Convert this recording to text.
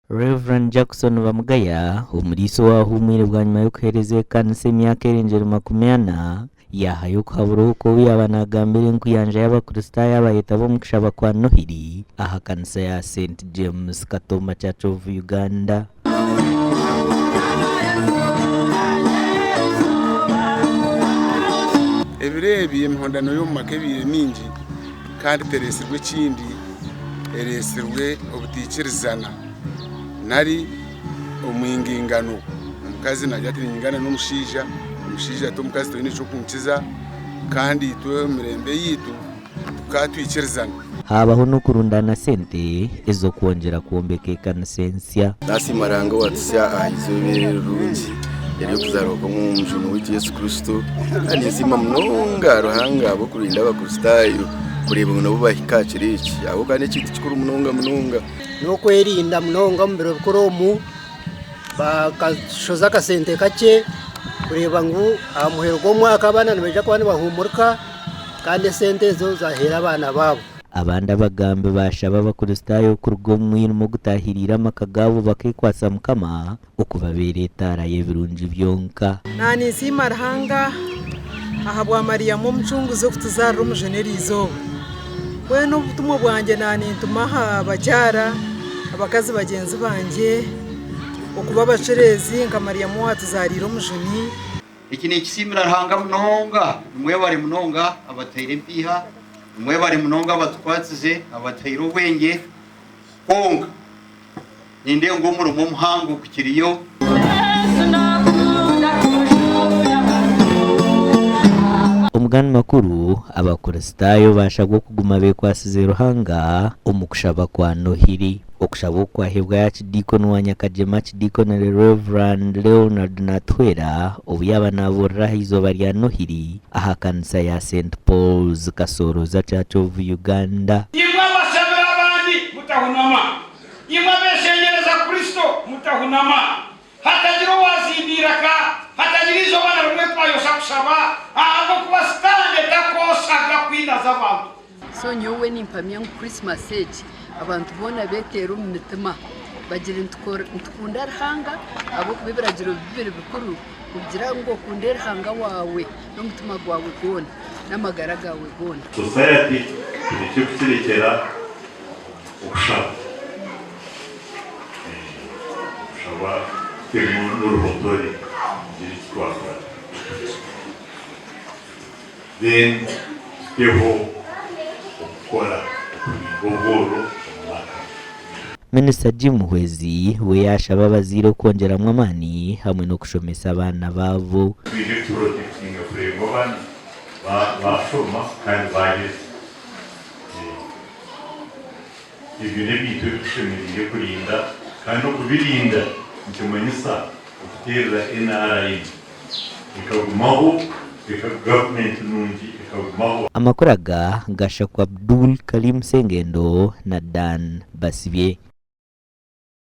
Reverend Jackson Bamugaya umuriso wahumwire bwa nyuma yo kuhereza kanisa imyaka erenjera 80 yahaye uburuhuko yabanagambire nkuyanja y'abakristo y'abayita bo mukushaba kwa Nohiri aha kanisa ya St James Katoma Church of Uganda. Ebirebi imhondano yo makebire mingi kandi teresirwe kindi eresirwe obutikirizana nari omwingingano omukazi najati ningana n'umushija to mukazi to nico kunkiza kandi to mirembe yitu tukatwikirizana habaho no kurundana sente ezo kwongera kuombekeka nasensia nasi marango watsya ahizobere rungi yari kuzaroka mu mujunu w'Yesu Yesu Kristo kandi nzima mnonga ruhanga abo kurinda abakristayo kureba ngo nabo bahikakire iki abo kandi kintu kikuru mnonga no kwerinda mnonga mbere bukoromu bakashoza kasente kake kureba ngo amuhergo mwaka abana nibeja kwani bahumurika kandi sente zo zahera abana babo abandi abagambe bashaba abakristayo kurwo mwirimo gutahirira amakagabo bakikwasa mukama ukubabere taraye birunji byonka nani sima rahanga ahabwa Maria mu mcunguzo kutuzara umujenerizo we no butumwa bwanjye nani tumaha bacyara abakazi bagenzi banje okuba bacerezi nka Maria mu watuzarira umujeni iki ni kisimira rahanga mnonga mwe bari mnonga abatayire mpiha mwe bari mnonga abatwatsize abatayire ubwenge konga ninde ngo umurumo muhango kukiriyo umugani makuru abakristayo bashagwa kuguma bekwasize ruhanga umukushaba kwa Nohiri okushaba kwahebwa ya kidikono wa Nyakajema kidikono Reverend Leonard Natwera obuyaba nabora hizo bari Nohiri aha kanisa ya St Paul's Kasoroza Church of Uganda. Imwe basabira abandi mutahunama imwe beshengereza Kristo mutahunama hatagira wazindiraka hatagira izo bana bamwe twayosa kusaba ahubwo kubastande takosaga kwina z'abantu so nyowe nimpamya ngo Christmas age abantu bona betera umutima bagira ntukunda rahanga abo kubibiragiro bibiri bikuru kugira ngo kunde rahanga wawe n'umutima wawe gona n'amagara gawe gona society icyo kirekera ushaka n'uruhotori ryitwara then yeho ukora ubworo Minister Jim Hwezi we yashaba abaziro kongeramwe amani hamwe no kushomesa abana bavo bashoma kandi baheze ibyo ni ibintu bishimiriye kurinda kandi no kubirinda icyomenyesa guterera NRM ikagumaho government nungi ikagumaho amakuraga gashakwa Abdul Karim Sengendo na Dan Basibye.